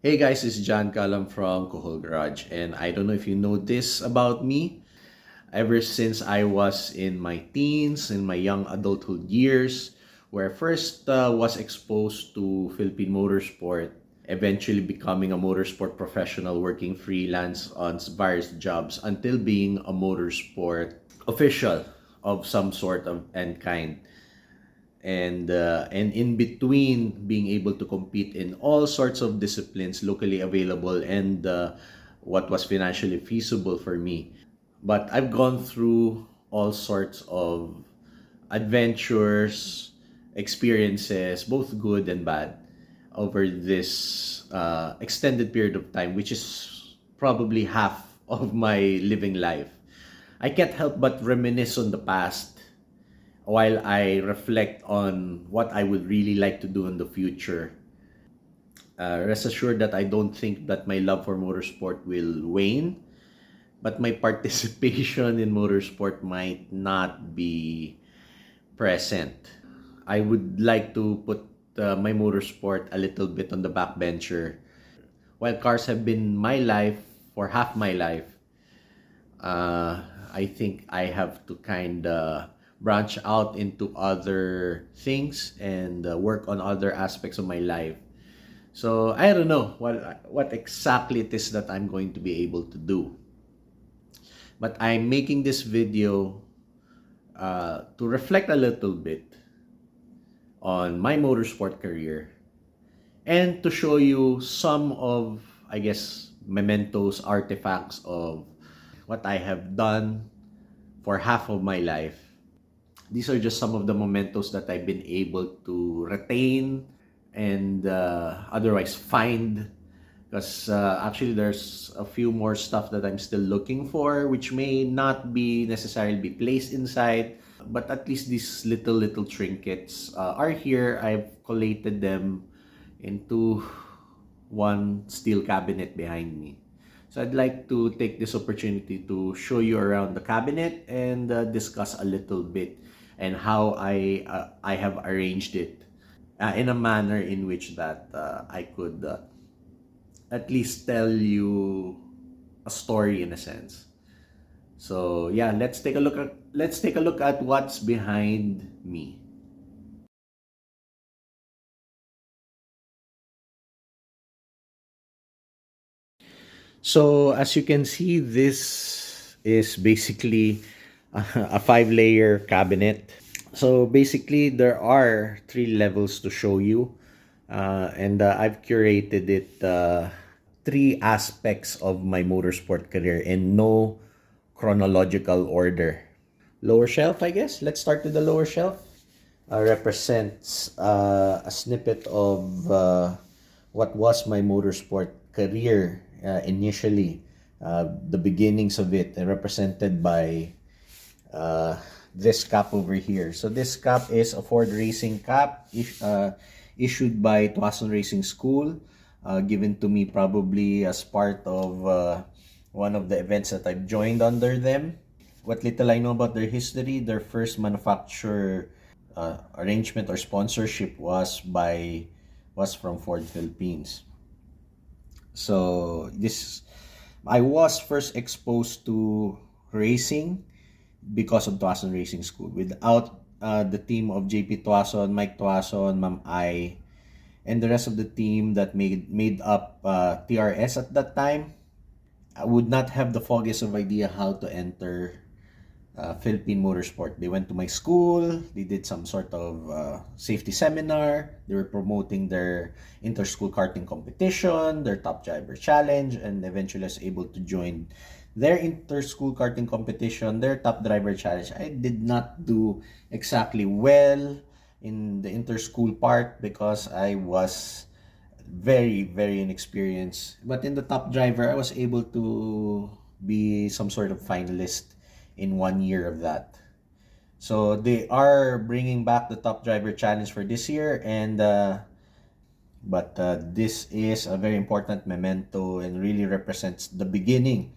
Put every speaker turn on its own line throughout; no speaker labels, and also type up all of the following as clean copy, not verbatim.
Hey guys, it's John Kalam from Kuhol Garage, and I don't know if you know this about me. Ever since I was in my teens, in my young adulthood years, where I first was exposed to Philippine motorsport, eventually becoming a motorsport professional working freelance on various jobs until being a motorsport official of some sort of and kind. And in between being able to compete in all sorts of disciplines locally available and what was financially feasible for me. But I've gone through all sorts of adventures, experiences, both good and bad, over this extended period of time, which is probably half of my living life. I can't help but reminisce on the past while I reflect on what I would really like to do in the future. Rest assured that I don't think that my love for motorsport will wane, but my participation in motorsport might not be present. I would like to put my motorsport a little bit on the backbencher. While cars have been my life for half my life, I think I have to kind of branch out into other things and work on other aspects of my life. So I don't know what exactly it is that I'm going to be able to do. But I'm making this video to reflect a little bit on my motorsport career and to show you some of, I guess, mementos, artifacts of what I have done for half of my life. These are just some of the mementos that I've been able to retain and otherwise find, because actually there's a few more stuff that I'm still looking for which may not be necessarily be placed inside, but at least these little trinkets are here. I've collated them into one steel cabinet behind me. So I'd like to take this opportunity to show you around the cabinet and discuss a little bit and how I have arranged it in a manner in which that I could at least tell you a story in a sense. So yeah, let's take a look at what's behind me. So as you can see, this is basically a five-layer cabinet. So basically, there are three levels to show you, and I've curated it three aspects of my motorsport career in no chronological order. Lower shelf, I guess. Let's start with the lower shelf. Represents a snippet of what was my motorsport career initially, the beginnings of it, represented by uh, this cap over here. So this cap is a Ford Racing cap issued by Tuason Racing School, given to me probably as part of one of the events that I've joined under them. What little I know about their history, their first manufacturer arrangement or sponsorship was from Ford Philippines. So this I was first exposed to racing because of Tuason Racing School. Without the team of JP Tuason, Mike Tuason, Ma'am I, and the rest of the team that made up TRS at that time, I would not have the foggiest of idea how to enter Philippine motorsport. They went to my school, they did some sort of safety seminar, they were promoting their inter-school karting competition, their top driver challenge, and eventually I was able to join their inter-school karting competition, their top driver challenge. I did not do exactly well in the inter-school part because I was very inexperienced. But in the top driver, I was able to be some sort of finalist in 1 year of that. So they are bringing back the top driver challenge for this year, and but this is a very important memento and really represents the beginning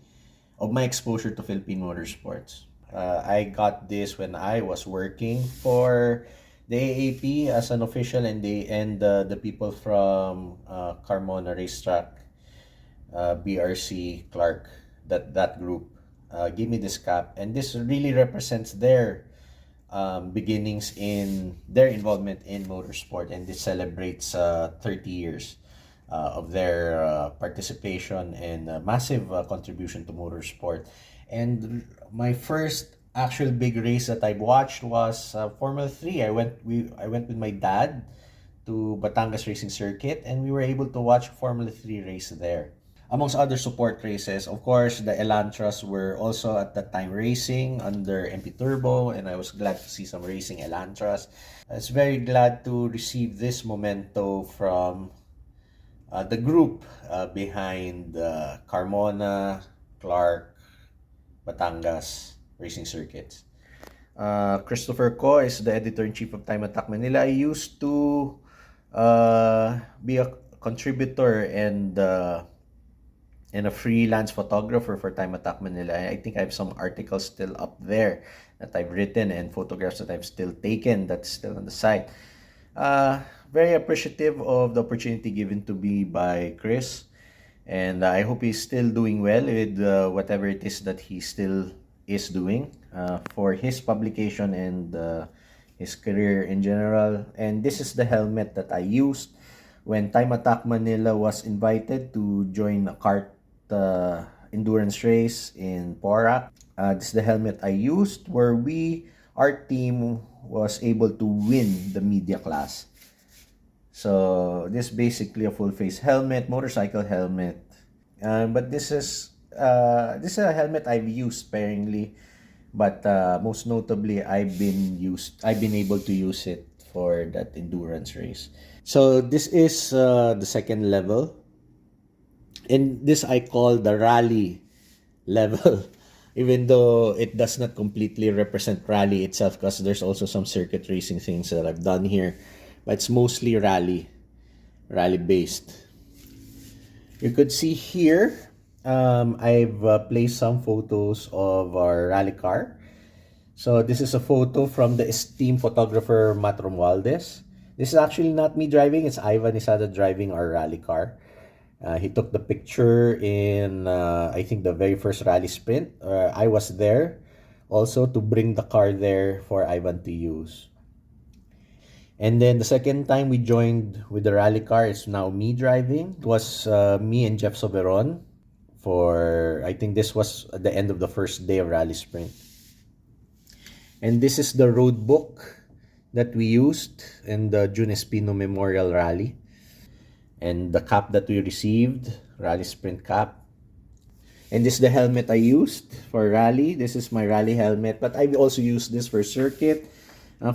of my exposure to Philippine motorsports. I got this when I was working for the AAP as an official, and the people from Carmona Racetrack, BRC Clark, that group gave me this cap, and this really represents their beginnings in their involvement in motorsport, and this celebrates 30 years of their participation and massive contribution to motorsport. And my first actual big race that I watched was Formula 3. I went with my dad to Batangas Racing Circuit, and we were able to watch Formula 3 race there. Amongst other support races, of course, the Elantras were also at that time racing under MP Turbo, and I was glad to see some racing Elantras. I was very glad to receive this memento from the group behind Carmona, Clark, Batangas Racing Circuits. Christopher Ko is the editor-in-chief of Time Attack Manila. I used to be a contributor and a freelance photographer for Time Attack Manila. I think I have some articles still up there that I've written and photographs that I've still taken that's still on the site. Very appreciative of the opportunity given to me by Chris, and I hope he's still doing well with whatever it is that he still is doing for his publication and his career in general. And this is the helmet that I used when Time Attack Manila was invited to join a kart endurance race in Porac. This is the helmet I used where our team was able to win the media class. So this is basically a full face helmet, motorcycle helmet. But this is a helmet I've used sparingly, but most notably I've been able to use it for that endurance race. So this is the second level, and this I call the rally level. Even though it does not completely represent rally itself, because there's also some circuit racing things that I've done here, but it's mostly rally based. You could see here, I've placed some photos of our rally car. So this is a photo from the esteemed photographer Matt Romualdez. This is actually not me driving, it's Ivan Isada driving our rally car. He took the picture in, I think, the very first rally sprint. I was there also to bring the car there for Ivan to use. And then the second time we joined with the rally car, it's now me driving. It was me and Jeff Soberon for, I think this was at the end of the first day of rally sprint. And this is the road book that we used in the June Espino Memorial Rally. And the cap that we received, rally sprint cap. And this is the helmet I used for rally. This is my rally helmet, but I've also used this for circuit.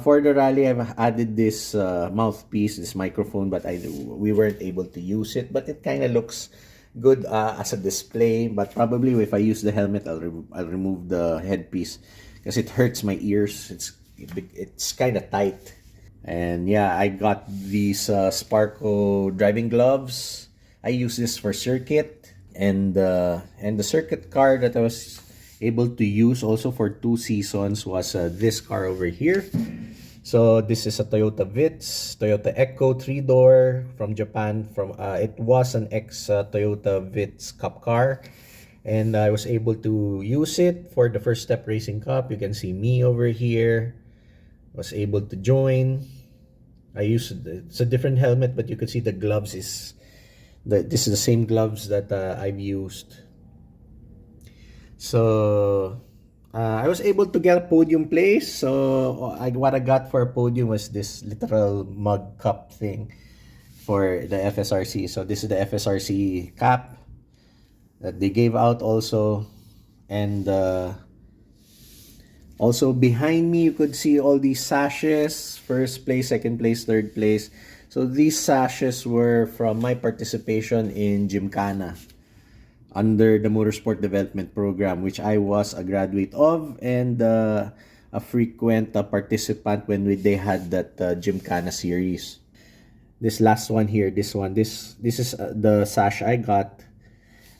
For the rally, I've added this mouthpiece, this microphone, but we weren't able to use it. But it kind of looks good as a display. But probably if I use the helmet, I'll remove the headpiece because it hurts my ears. It's kind of tight. And yeah, I got these Sparco driving gloves. I use this for circuit, and the circuit car that I was able to use also for 2 seasons was this car over here. So this is a Toyota Vitz, Toyota Echo 3-door from Japan. It was an ex Toyota Vitz Cup car, and I was able to use it for the First Step Racing Cup. You can see me over here. Was able to join. It's a different helmet, but you can see the gloves this is the same gloves that I've used. So I was able to get a podium place. So what I got for a podium was this literal mug cup thing for the FSRC. So this is the FSRC cap that they gave out also, and also behind me you could see all these sashes, first place, second place, third place. So these sashes were from my participation in Gymkhana under the Motorsport Development Program, which I was a graduate of and a frequent participant when they had that Gymkhana series. This last one here, this is the sash I got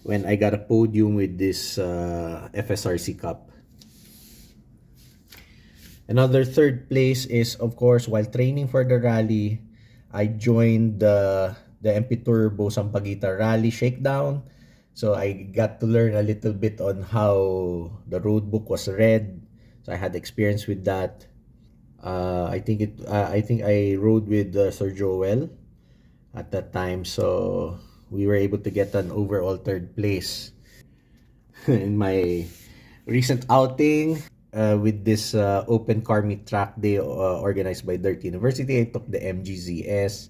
when I got a podium with this FSRC Cup. Another third place is, of course, while training for the rally, I joined the MP Turbo Sampaguita Rally Shakedown. So I got to learn a little bit on how the road book was read. So I had experience with that. I think I rode with Sir Joel at that time, so we were able to get an overall third place in my recent outing with this open car meet track day organized by Dirt University. I took the MGZS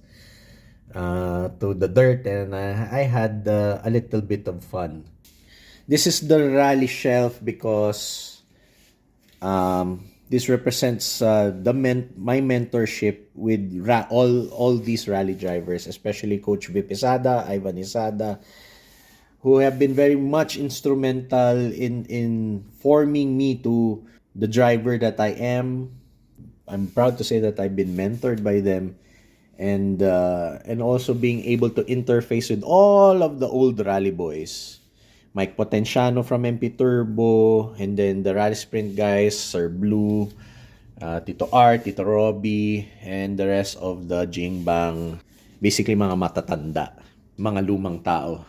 to the dirt, and I had a little bit of fun. This is the rally shelf because this represents my mentorship with all these rally drivers, especially Coach Vip Isada, Ivan Isada, who have been very much instrumental in forming me to the driver that I am. I'm proud to say that I've been mentored by them, and also being able to interface with all of the old rally boys. Mike Potenciano from MP Turbo, and then the Rally Sprint guys, Sir Blue, Tito Art, Tito Robbie, and the rest of the Jingbang. Basically mga matatanda, mga lumang tao.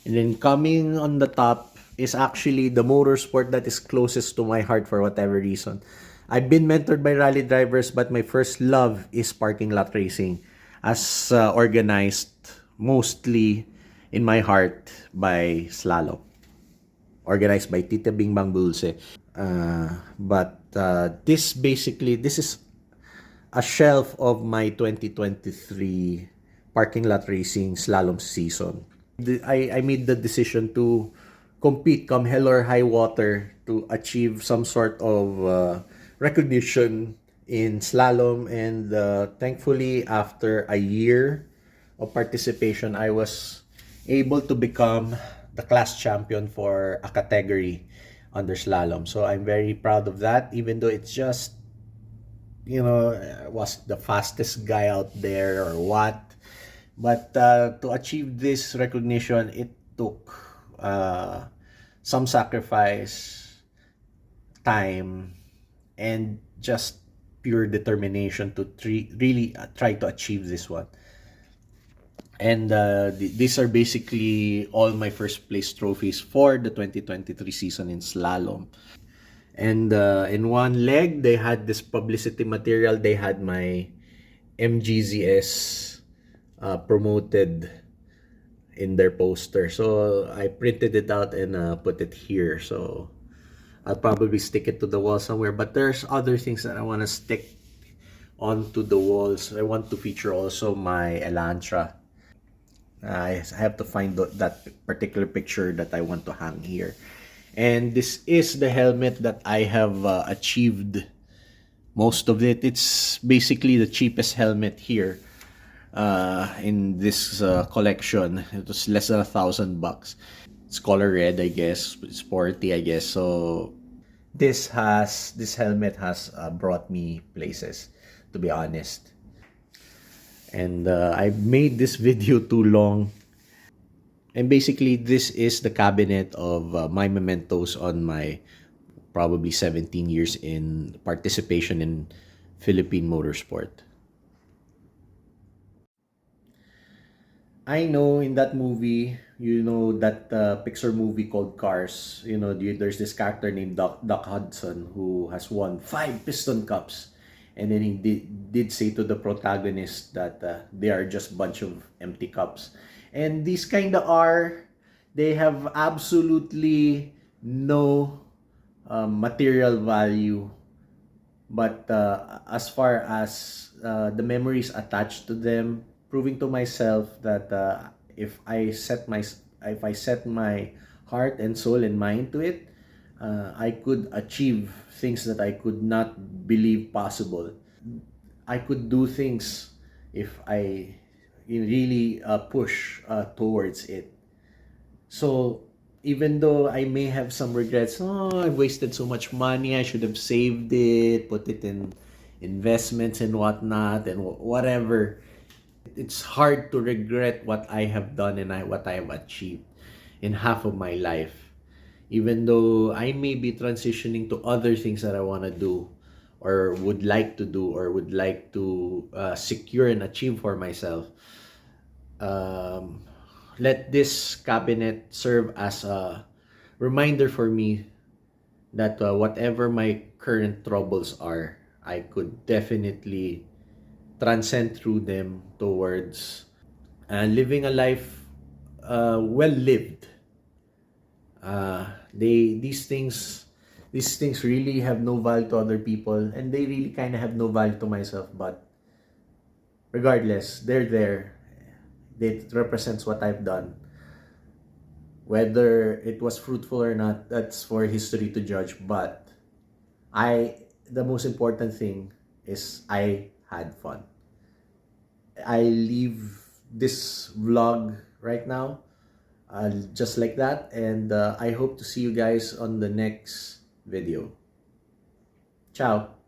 And then coming on the top is actually the motorsport that is closest to my heart for whatever reason. I've been mentored by rally drivers, but my first love is parking lot racing, as organized mostly in my heart by Slalom, organized by Tita Bing Bang Dulce. But this is a shelf of my 2023 parking lot racing slalom season. I made the decision to compete come hell or high water to achieve some sort of recognition in slalom, and thankfully after a year of participation I was able to become the class champion for a category under slalom. So I'm very proud of that, even though it's just, was the fastest guy out there or what. But to achieve this recognition, it took some sacrifice, time, and just pure determination to really try to achieve this one. And these are basically all my first place trophies for the 2023 season in slalom. And in one leg, they had this publicity material. They had my MGZS promoted in their poster. So I printed it out and put it here. So I'll probably stick it to the wall somewhere. But there's other things that I want to stick onto the walls. I want to feature also my Elantra. I have to find that particular picture that I want to hang here. And this is the helmet that I have achieved most of it. It's basically the cheapest helmet here in this collection. It was less than $1,000. It's color red, I guess. Sporty, I guess. So this helmet has brought me places, to be honest. And I made this video too long. And basically, this is the cabinet of my mementos on my probably 17 years in participation in Philippine motorsport. I know in that movie, that Pixar movie called Cars, there's this character named Doc Hudson who has won 5 piston cups. And then he did say to the protagonist that they are just a bunch of empty cups. And these kind of are, they have absolutely no material value. But as far as the memories attached to them, proving to myself that if I set my heart and soul and mind to it, I could achieve things that I could not believe possible. I could do things if I really push towards it. So even though I may have some regrets, I wasted so much money, I should have saved it, put it in investments and whatnot, and whatever. It's hard to regret what I have done and what I have achieved in half of my life. Even though I may be transitioning to other things that I want to do, or would like to do, or would like to secure and achieve for myself, um, let this cabinet serve as a reminder for me that whatever my current troubles are, I could definitely transcend through them towards living a life well lived. These things really have no value to other people, and they really kind of have no value to myself. But regardless, they're there. It represents what I've done. Whether it was fruitful or not, that's for history to judge. But the most important thing is I had fun. I leave this vlog right now, just like that, and I hope to see you guys on the next video. Ciao.